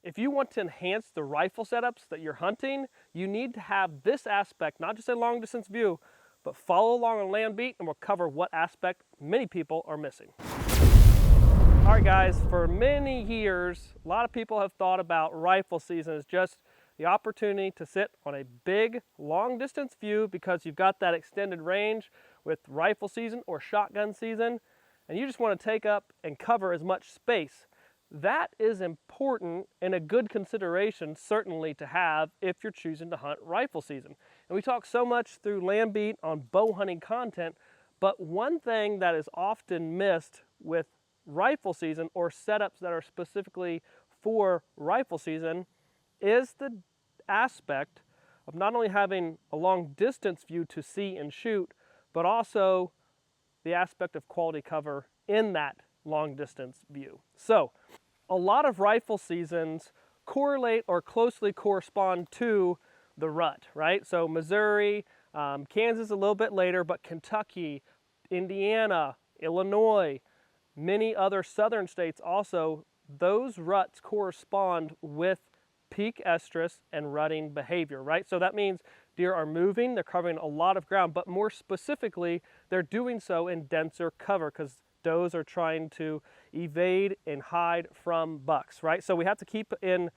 If you want to enhance the rifle setups that you're hunting, you need to have this aspect, not just a long distance view, but follow along on Land Beat and we'll cover what aspect many people are missing. All right guys, for many years, a lot of people have thought about rifle season as just the opportunity to sit on a big long distance view because you've got that extended range with rifle season or shotgun season, and you just want to take up and cover as much space. That is important and a good consideration certainly to have if you're choosing to hunt rifle season. And we talk so much through Land Beat on bow hunting content, but one thing that is often missed with rifle season or setups that are specifically for rifle season is the aspect of not only having a long distance view to see and shoot, but also the aspect of quality cover in that long distance view. So a lot of rifle seasons correlate or closely correspond to the rut, right? So Missouri, Kansas a little bit later, but Kentucky, Indiana, Illinois, many other southern states also, those ruts correspond with peak estrus and rutting behavior, right? So that means deer are moving, they're covering a lot of ground, but more specifically, they're doing so in denser cover because does are trying to evade and hide from bucks, right? So we have to keep in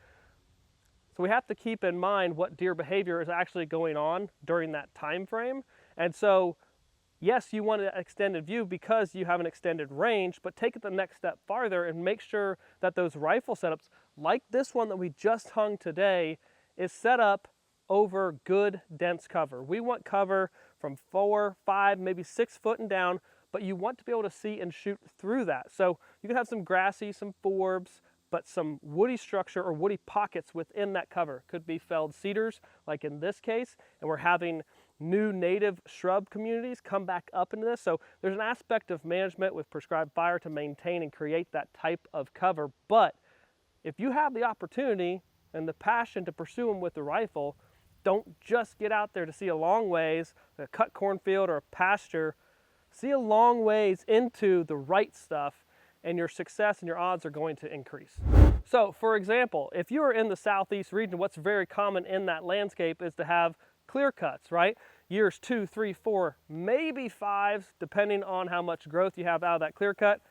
mind what deer behavior is actually going on during that time frame. And so yes, you want an extended view because you have an extended range, but take it the next step farther and make sure that those rifle setups, like this one that we just hung today, is set up over good dense cover. We want cover from 4, 5, maybe 6 foot and down, but you want to be able to see and shoot through that. So you can have some grassy, some forbs, but some woody structure or woody pockets within that cover. Could be felled cedars, like in this case, and we're having new native shrub communities come back up into this. So there's an aspect of management with prescribed fire to maintain and create that type of cover. But if you have the opportunity and the passion to pursue them with the rifle, don't just get out there to see a long ways, a cut cornfield or a pasture. See a long ways into the right stuff and your success and your odds are going to increase. So for example, if you are in the southeast region, what's very common in that landscape is to have clear cuts, right? Years 2, 3, 4, maybe 5, depending on how much growth you have out of that clear cut.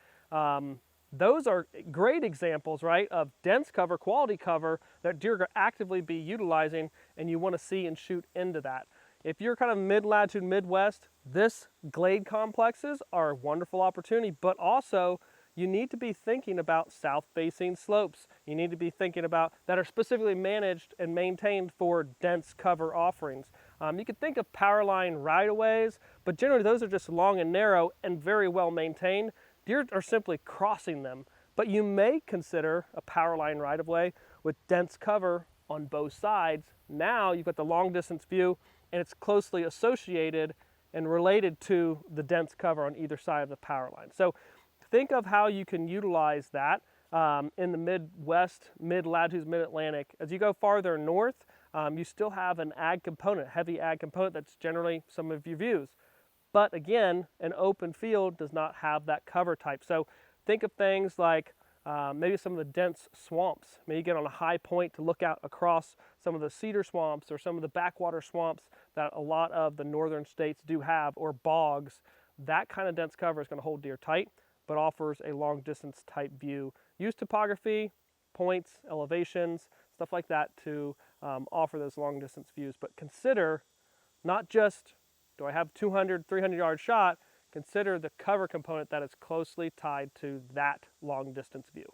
Those are great examples, right, of dense cover, quality cover that deer are actively be utilizing, and you want to see and shoot into that. If you're kind of mid-latitude, Midwest, this glade complexes are a wonderful opportunity, but also you need to be thinking about south-facing slopes. You need to be thinking about that are specifically managed and maintained for dense cover offerings. You could think of power line right-of-ways, but generally those are just long and narrow and very well maintained. Deer are simply crossing them, but you may consider a power line right-of-way with dense cover on both sides. Now you've got the long distance view and it's closely associated and related to the dense cover on either side of the power line. So think of how you can utilize that in the Midwest, mid-latitudes, mid-Atlantic. As you go farther north, you still have an ag component, heavy ag component that's generally some of your views. But again, an open field does not have that cover type. So think of things like maybe some of the dense swamps. Maybe you get on a high point to look out across some of the cedar swamps or some of the backwater swamps that a lot of the northern states do have, or bogs. That kind of dense cover is going to hold deer tight, but offers a long distance type view. Use topography, points, elevations, stuff like that to offer those long distance views. But consider not just, do I have 200, 300 yard shot? Consider the cover component that is closely tied to that long distance view.